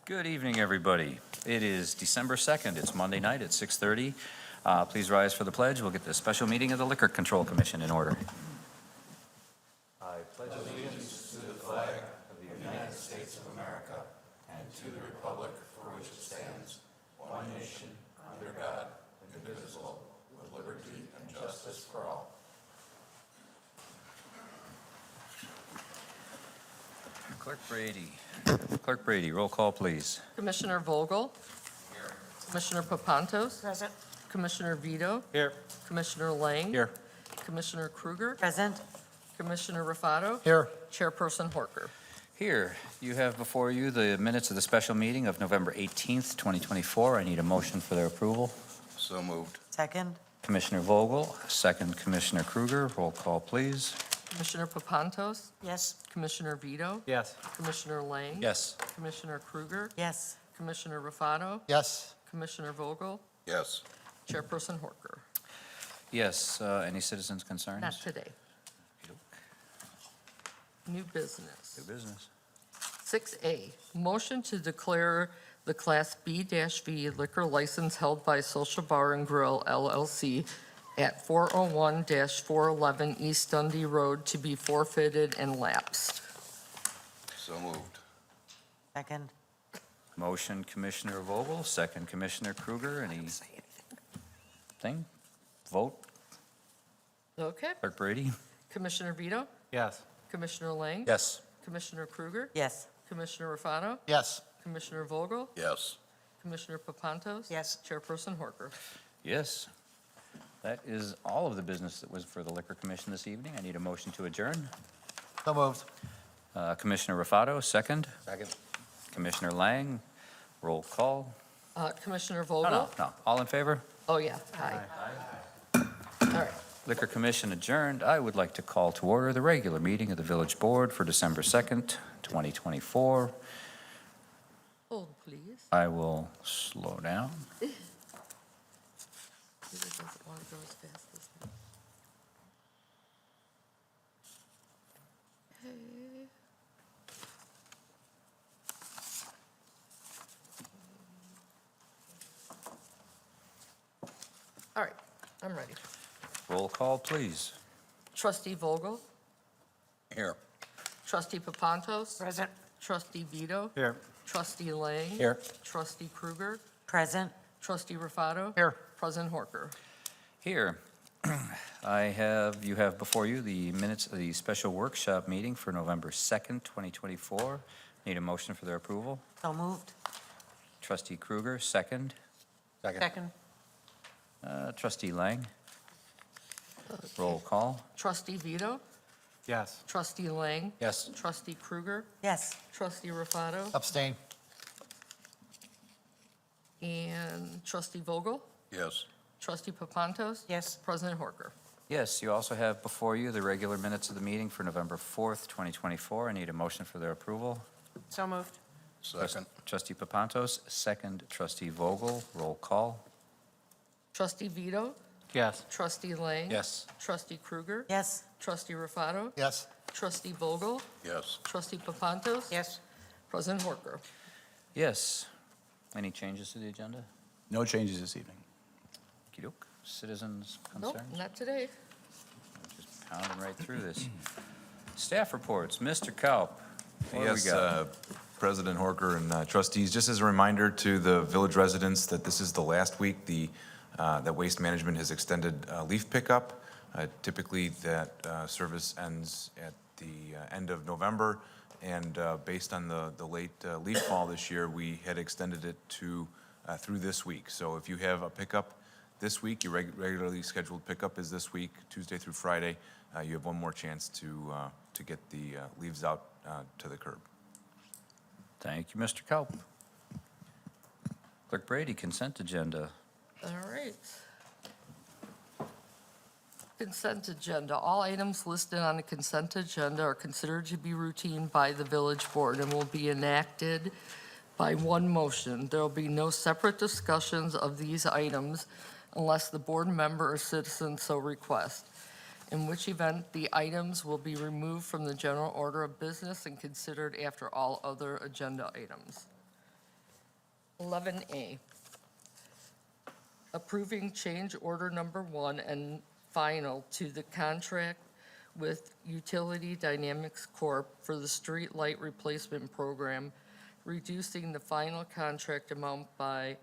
Good evening, everybody. It is December 2nd. It's Monday night at 6:30. Please rise for the pledge. We'll get the special meeting of the Liquor Control Commission in order. I pledge allegiance to the flag of the United States of America and to the republic for which it stands, one nation, under God, indivisible, with liberty and justice for all. Clerk Brady, roll call, please. Commissioner Vogel? Here. Commissioner Papantos? Present. Commissioner Vito? Here. Commissioner Lang? Here. Commissioner Kruger? Present. Commissioner Raffato? Here. Chairperson Horker? Here, you have before you the minutes of the special meeting of November 18th, 2024. I need a motion for their approval. So moved. Second. Commissioner Vogel, second Commissioner Kruger. Roll call, please. Commissioner Papantos? Yes. Commissioner Vito? Yes. Commissioner Lang? Yes. Commissioner Kruger? Yes. Commissioner Raffato? Yes. Commissioner Vogel? Yes. Chairperson Horker? Yes, any citizens' concerns? Not today. New business. New business. 6A, motion to declare the Class B-V liquor license held by Social Bar and Grill LLC at 401-411 East Dundee Road to be forfeited and lapsed. So moved. Second. Motion Commissioner Vogel, second Commissioner Kruger. Anything? Vote. Okay. Clerk Brady? Commissioner Vito? Yes. Commissioner Lang? Yes. Commissioner Kruger? Yes. Commissioner Raffato? Yes. Commissioner Vogel? Yes. Commissioner Papantos? Yes. Chairperson Horker? Yes. That is all of the business that was for the Liquor Commission this evening. I need a motion to adjourn. So moved. Commissioner Raffato, second. Second. Commissioner Lang, roll call. Commissioner Oh, Vogel? no. All in favor? Oh, yeah, aye. All right. Liquor Commission adjourned. I would like to call to order the regular meeting of the Village Board for December 2nd, 2024. Hold, please. I will slow down. Peter doesn't want to go as fast as me. Okay. All right, I'm ready. Roll call, please. Trustee Vogel? Here. Trustee Papantos? Present. Trustee Vito? Here. Trustee Lang? Here. Trustee Kruger? Present. Trustee Raffato? Here. President Horker? Here, you have before you the minutes of the special workshop meeting for November 2nd, 2024. Need a motion for their approval. So moved. Trustee Kruger, second. Second. Trustee Lang, roll call. Trustee Vito? Yes. Trustee Lang? Yes. Trustee Kruger? Yes. Trustee Raffato? Abstain. And Trustee Vogel? Yes. Trustee Papantos? Yes. President Horker? Yes, you also have before you the regular minutes of the meeting for November 4th, 2024. I need a motion for their approval. So moved. Second. Trustee Papantos, second. Trustee Vogel, roll call. Trustee Vito? Yes. Trustee Lang? Yes. Trustee Kruger? Yes. Trustee Raffato? Yes. Trustee Vogel? Yes. Trustee Papantos? Yes. President Horker? Yes. Any changes to the agenda? No changes this evening. Okey-doke. Citizens' Nope, concerns? not today. Just pounding right through this. Staff reports, Mr. Kaup. What do we Yes, got? President Horker and trustees, just as a reminder to the village residents that this is the last week that Waste Management has extended leaf pickup. Typically, that service ends at the end of November, and based on the late leaf fall this year, we had extended it to through this week. So if you have a pickup this week, your regularly scheduled pickup is this week, Tuesday through Friday. You have one more chance to get the leaves out to the curb. Thank you, Mr. Kaup. Clerk Brady, consent agenda. All right. Consent agenda. All items listed on the consent agenda are considered to be routine by the village board and will be enacted by one motion. There will be no separate discussions of these items unless the board member or citizen so request, in which event the items will be removed from the general order of business and considered after all other agenda items. 11A, approving change order number 1 and final to the contract with Utility Dynamics Corp. For the street light replacement program, reducing the final contract amount by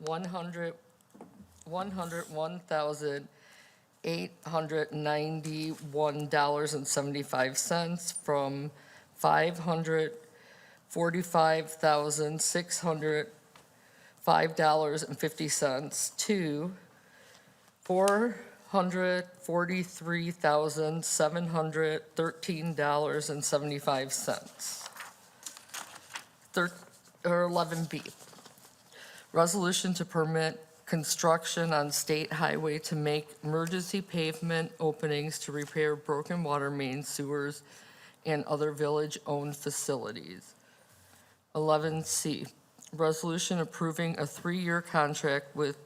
$101,891.75 from $545,605.50 to $443,713.75. 11B, resolution to permit construction on state highway to make emergency pavement openings to repair broken water main, sewers, and other village-owned facilities. 11C, resolution approving a 3-year contract with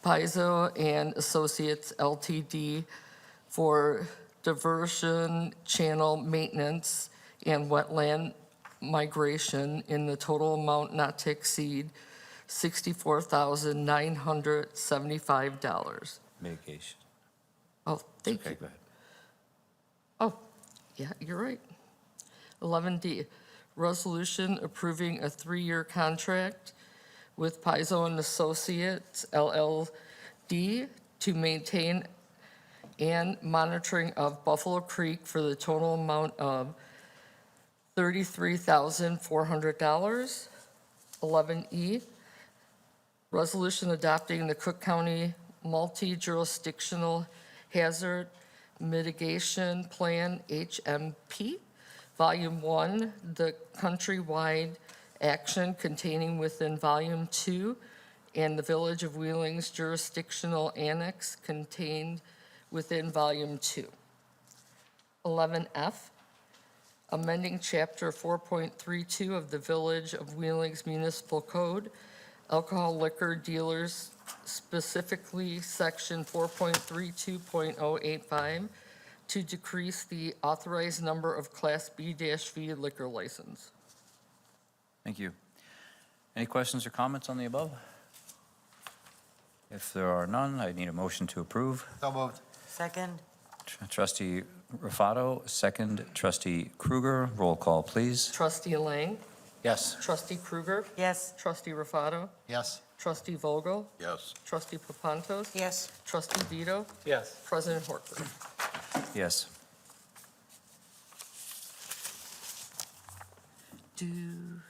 Pizzo and Associates LTD for diversion channel maintenance and wetland migration in the total amount not to exceed $64,975. Mitigation. Oh, thank Okay, you. go ahead. Oh, yeah, you're right. 11D, resolution approving a 3-year contract with Pizzo and Associates LLD to maintain and monitoring of Buffalo Creek for the total amount of $33,400. 11E, resolution adopting the Cook County Multi-Jurisdictional Hazard Mitigation Plan, HMP, Volume 1, the countrywide action containing within Volume 2, and the Village of Wheeling's jurisdictional annex contained within Volume 2. 11F, amending Chapter 4.32 of the Village of Wheeling's Municipal Code, alcohol liquor dealers, specifically Section 4.32.085, to decrease the authorized number of Class B-V liquor license. Thank you. Any questions or comments on the above? If there are none, I need a motion to approve. So moved. Second. Trustee Rufato, second. Trustee Kruger, roll call, please. Trustee Lang, Yes. Trustee Kruger, Yes. Trustee Rufato, Yes. Trustee Vogel, Yes. Trustee Papantos, Yes. Trustee Vito, Yes. President Horker. Yes. Do you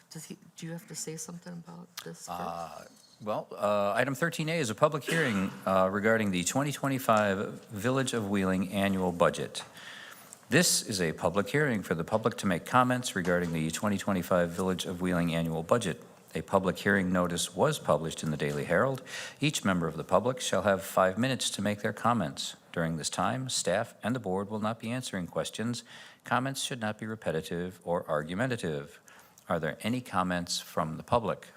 have to say something about this first? Well, item 13A is a public hearing regarding the 2025 Village of Wheeling Annual Budget. This is a public hearing for the public to make comments regarding the 2025 Village of Wheeling Annual Budget. A public hearing notice was published in the Daily Herald. Each member of the public shall have 5 minutes to make their comments. During this time, staff and the board will not be answering questions. Comments should not be repetitive or argumentative. Are there any comments from the public?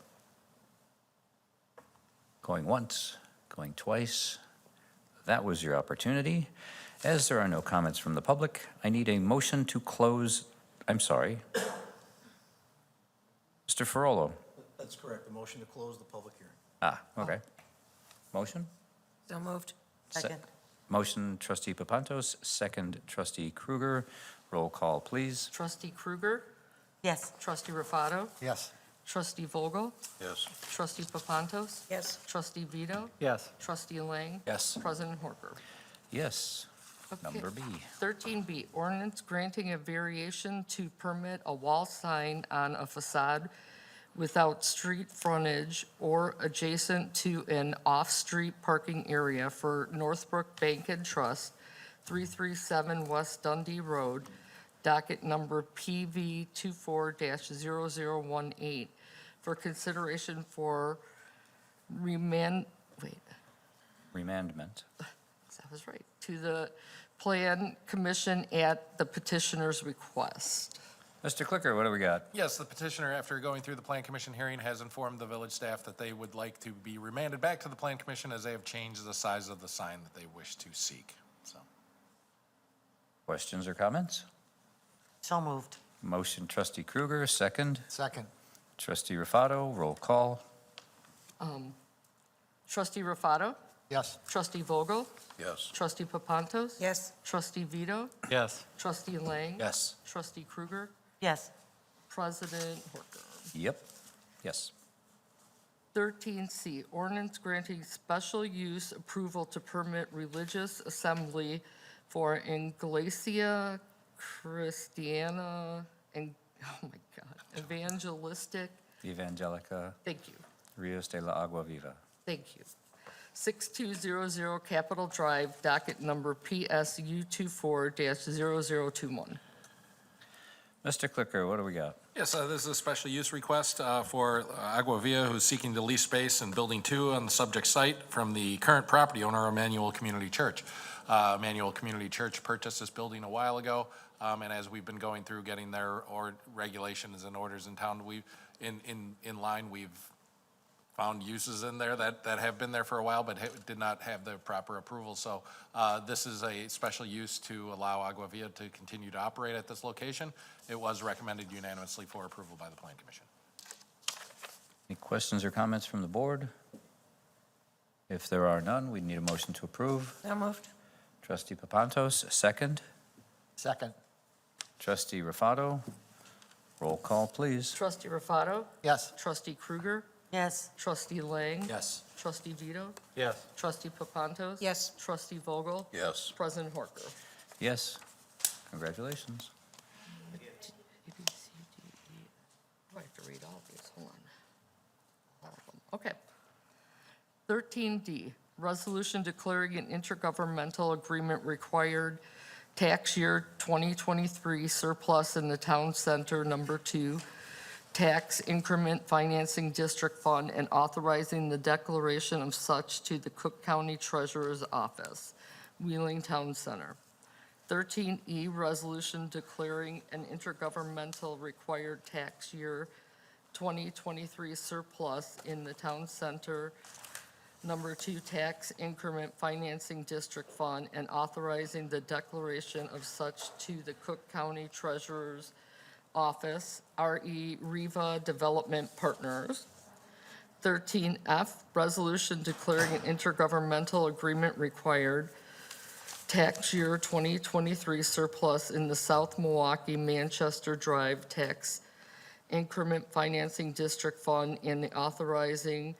Going once, going twice. That was your opportunity. As there are no comments from the public, I need a motion to close, I'm sorry. Mr. Ferrolo. That's correct, the motion to close the public hearing. Okay. Motion? So moved. Se- Second. Motion, trustee Papantos, second, trustee Kruger. Roll call, please. Trustee Kruger, Yes. Trustee Rufato, Yes. Trustee Vogel, Yes. Trustee Papantos, Yes. Trustee Vito, Yes. Trustee Lang, Yes. President Horker. Yes. Okay. Number B. 13B, ordinance granting a variation to permit a wall sign on a facade without street frontage or adjacent to an off-street parking area for Northbrook Bank and Trust, 337 West Dundee Road, docket number PV 24-0018, for consideration for remandment, that was right, to the Plan Commission at the petitioner's request. Mr. Clicker, what do we got? Yes, the petitioner, after going through the Plan Commission hearing, has informed the village staff that they would like to be remanded back to the Plan Commission as they have changed the size of the sign that they wish to seek. So, Questions or comments? So moved. Motion, trustee Kruger, second. Second. Trustee Rufato, roll call. Trustee Rufato? Yes. Trustee Vogel? Yes. Trustee Papantos? Yes. Trustee Vito? Yes. Trustee Lang? Yes. Trustee Krueger? Yes. President Horker. Yep. Yes. 13C, ordinance granting special use approval to permit religious assembly for Iglesia, Cristiana, and, oh my God, Evangelistic, Evangelica, thank you, Rios de la Agua Viva. thank you. 6200 Capitol Drive, docket number PSU24-0021. Mr. Clicker, what do we got? Yes, this is a special use request for Agua Viva, who's seeking to lease space in Building 2 on the subject site from the current property owner, Emmanuel Community Church. Emmanuel Community Church purchased this building a while ago, and as we've been going through getting their regulations and orders in town, we've found uses in there that have been there for a while but did not have the proper approval. So this is a special use to allow Agua Viva to continue to operate at this location. It was recommended unanimously for approval by the Plan Commission. Any questions or comments from the board? If there are none, we need a motion to approve. So moved. Trustee Papantos, second. Second. Trustee Rufato, roll call, please. Trustee Rufato? Yes. Trustee Krueger? Yes. Trustee Lang? Yes. Trustee Vito? Yes. Trustee Papantos? Yes. Trustee Vogel? Yes. President Horker. Yes. Congratulations. A, B, C, D, E. Oh, I have to read all of these, hold on. All of them. Okay. 13D, resolution declaring an intergovernmental agreement required tax year 2023 surplus in the town center number 2, tax increment financing district fund, and authorizing the declaration of such to the Cook County Treasurer's Office, Wheeling Town Center. 13E, resolution declaring an intergovernmental required tax year 2023 surplus in the town center number 2, tax increment financing district fund, and authorizing the declaration of such to the Cook County Treasurer's Office, REVA Development Partners. 13F, resolution declaring an intergovernmental agreement required tax year 2023 surplus in the South Milwaukee Manchester Drive tax increment financing district fund, and the authorizing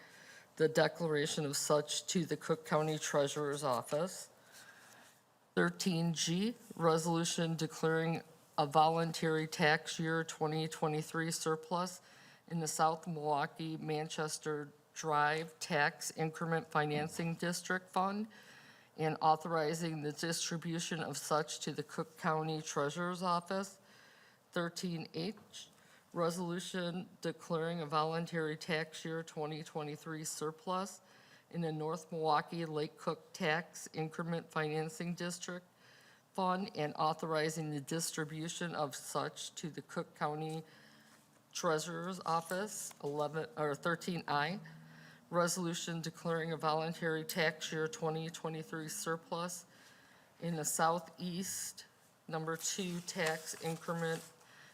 the declaration of such to the Cook County Treasurer's Office. 13G, resolution declaring a voluntary tax year 2023 surplus in the South Milwaukee Manchester Drive tax increment financing district fund, and authorizing the distribution of such to the Cook County Treasurer's Office. 13H, resolution declaring a voluntary tax year 2023 surplus in the North Milwaukee Lake Cook tax increment financing district fund, and authorizing the distribution of such to the Cook County Treasurer's Office. 13I, resolution declaring a voluntary tax year 2023 surplus in the Southeast number 2 tax increment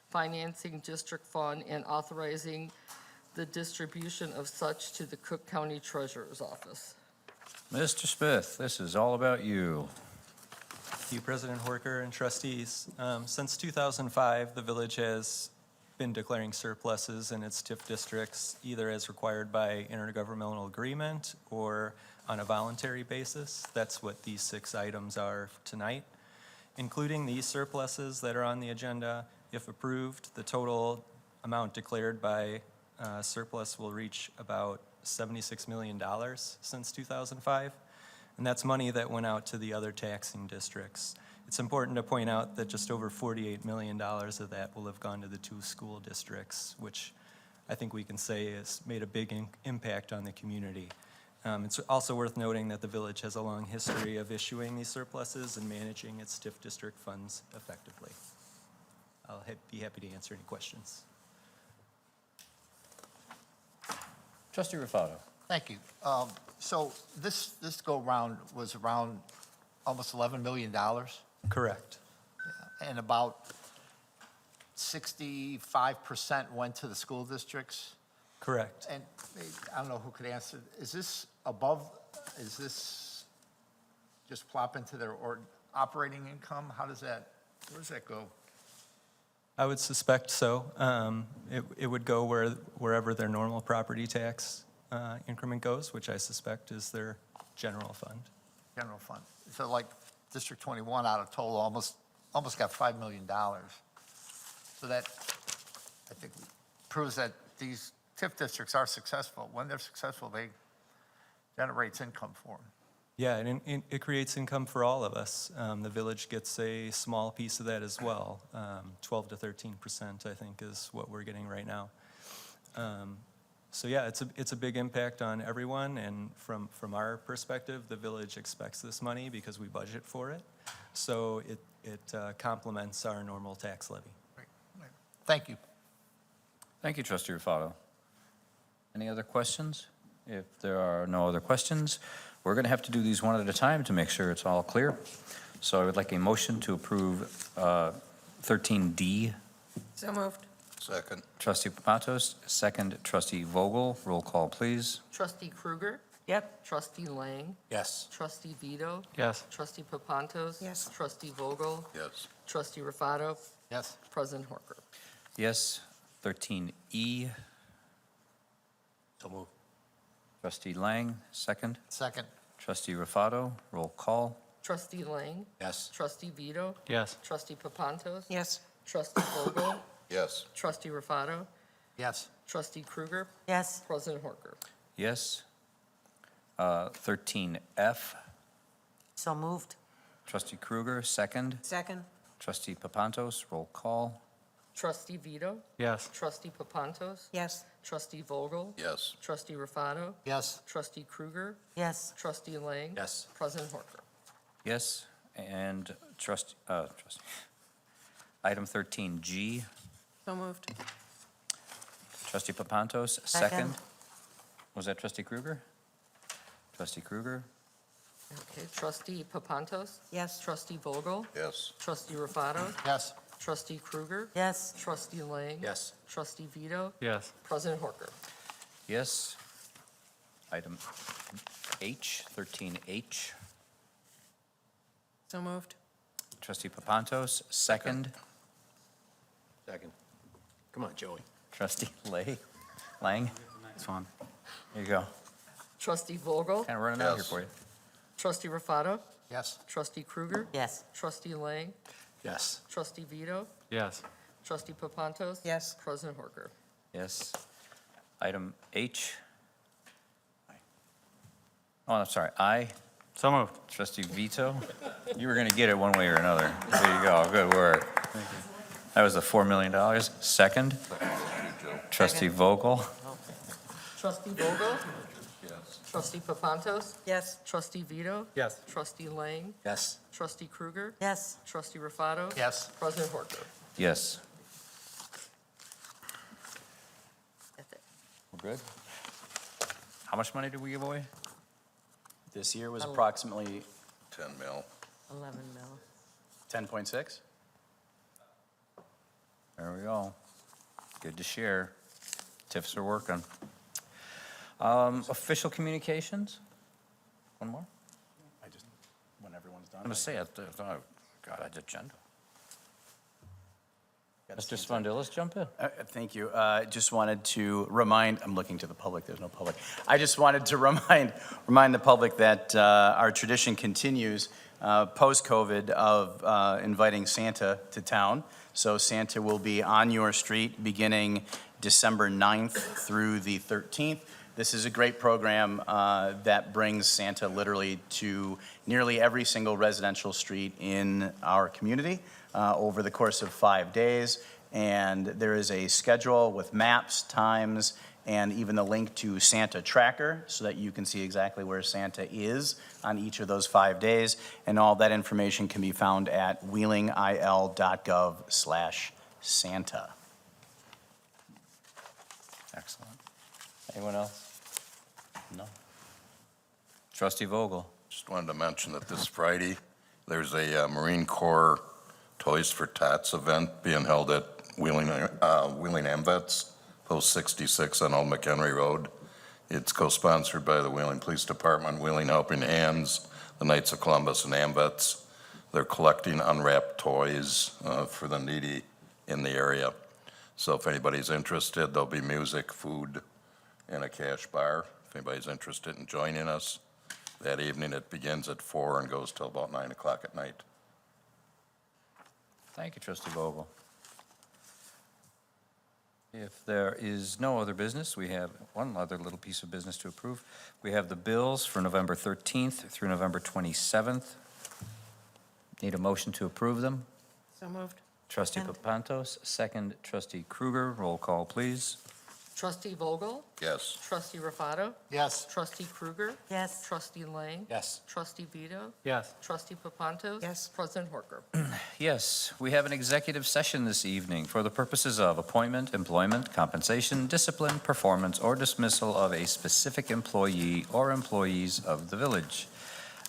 financing district fund, and authorizing the distribution of such to the Cook County Treasurer's Office. Mr. Smith, this is all about you. Thank you, President Horker and trustees. Since 2005, the village has been declaring surpluses in its TIF districts, either as required by intergovernmental agreement or on a voluntary basis. That's what these 6 items are tonight. Including these surpluses that are on the agenda, if approved, the total amount declared by surplus will reach about $76 million since 2005. And that's money that went out to the other taxing districts. It's important to point out that just over $48 million of that will have gone to the 2 school districts, which I think we can say has made a big impact on the community. It's also worth noting that the village has a long history of issuing these surpluses and managing its TIF district funds effectively. I'll be happy to answer any questions. Trustee Rufato. Thank you. So this go-round was around almost $11 million, Correct. and about 65% went to the school districts. Correct. And I don't know who could answer, is this is this just plop into their operating income? Where does that go? I would suspect so. It would go wherever their normal property tax increment goes, which I suspect is their general fund. General fund. So like District 21 out of total almost got $5 million. So that, I think, proves that these TIF districts are successful. When they're successful, they generates income for them. Yeah, and it creates income for all of us. The village gets a small piece of that as well. 12 to 13%, I think, is what we're getting right now. So yeah, it's a big impact on everyone, and from our perspective, the village expects this money because we budget for it. So it complements our normal tax levy. Right. Thank you. Thank you, Trustee Rufato. Any other questions? If there are no other questions, we're going to have to do these one at a time to make sure it's all clear. So I would like a motion to approve 13D. So moved. Second. Trustee Papatos, second Trustee Vogel. Roll call, please. Trustee Krueger, Yep. Trustee Lang, Yes. Trustee Vito, Yes. Trustee Papantos. Yes. Trustee Vogel, Yes. Trustee Rufato, Yes. President Horker. Yes. 13E. So move. Trustee Lang, second. Second. Trustee Rufato, roll call. Trustee Lang, Yes. Trustee Vito, Yes. Trustee Papantos. Yes. Trustee Vogel, Yes. Trustee Rufato, Yes. Trustee Krueger, Yes. President Horker. Yes. 13F. So moved. Trustee Krueger, second. Second. Trustee Papantos, roll call. Trustee Vito, Yes. Trustee Papantos, Yes. Trustee Vogel, Yes. Trustee Rufato, Yes. Trustee Krueger, Yes. Trustee Lang. Yes. President Horker. Yes. And item 13G. So moved. Trustee Papantos, second. Was that Trustee Krueger? Trustee Krueger? Okay, Trustee Papantos, Yes. Trustee Vogel, Yes. Trustee Rufato, Yes. Trustee Krueger, Yes. Trustee Lang. Yes. Trustee Vito, Yes. President Horker. Yes. Item H, 13H. So moved. Trustee Papantos, second. Second. Come on, Joey. Trustee Lang? This one. There you go. Trustee Vogel, Kind of running out here Yes. for you. Trustee Rufato, Yes. Trustee Krueger, Yes. Trustee Lang, Yes. Trustee Vito, Yes. Trustee Papantos. Yes. President Horker. Yes. Item H. Oh, I'm sorry, I. So moved. Trustee Vito, you were going to get it one way or another. There you go, good work. That was the $4 million. Second, Trustee Vogel. Trustee Vogel, Yes. Trustee Papantos, Yes. Trustee Vito, Yes. Trustee Lang, Yes. Trustee Krueger, Yes. Trustee Rufato. Yes. President Horker. Yes. That's it. We're good? How much money did we give away? This year was approximately 10 mil. 11 mil. 10.6. There we go. Good to share. TIFs are working. Official communications? One more? When everyone's done. I'm going to say, God, I did agenda. Gotta Mr. stand up. Spondilis, jump in. Thank you. Just wanted to remind, I'm looking to the public, there's no public. I just wanted to remind the public that our tradition continues post-COVID of inviting Santa to town. So Santa will be on your street beginning December 9th through the 13th. This is a great program that brings Santa literally to nearly every single residential street in our community over the course of 5 days. And there is a schedule with maps, times, and even the link to Santa Tracker so that you can see exactly where Santa is on each of those 5 days. And all that information can be found at wheelingil.gov/Santa. Excellent. Anyone else? No. Trustee Vogel. Just wanted to mention that this Friday, there's a Marine Corps Toys for Tots event being held at Wheeling AMVET's 066 on Old McHenry Road. It's co-sponsored by the Wheeling Police Department, Wheeling Helping Hands, the Knights of Columbus, and AMVETS. They're collecting unwrapped toys for the needy in the area. So if anybody's interested, there'll be music, food, and a cash bar. If anybody's interested in joining us that evening, it begins at 4 and goes till about 9 o'clock at night. Thank you, trustee Vogel. If there is no other business, we have one other little piece of business to approve. We have the bills for November 13th through November 27th. Need a motion to approve them? So moved. Trustee Papantos, second trustee Kruger. Roll call, please. Trustee Vogel? Yes. Trustee Rafato? Yes. Trustee Kruger? Yes. Trustee Lang? Yes. Trustee Vito? Yes. Trustee Papantos? Yes. President Horker? Yes, we have an executive session this evening for the purposes of appointment, employment, compensation, discipline, performance, or dismissal of a specific employee or employees of the village.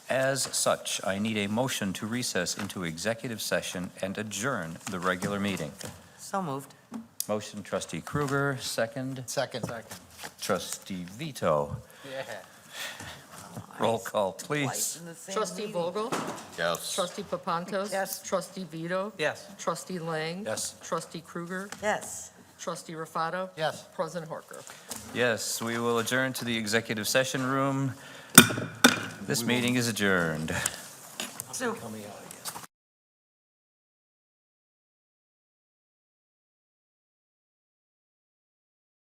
As such, I need a motion to recess into executive session and adjourn the regular meeting. So moved. Motion trustee Kruger, second Second. trustee Vito. Roll call, please. Trustee Vogel? Yes. Trustee Papantos? Yes. Trustee Vito? Yes. Trustee Lang? Yes. Trustee Kruger? Yes. Trustee Rafato? Yes. President Horker? Yes, we will adjourn to the executive session room. This meeting is adjourned. So. Coming out.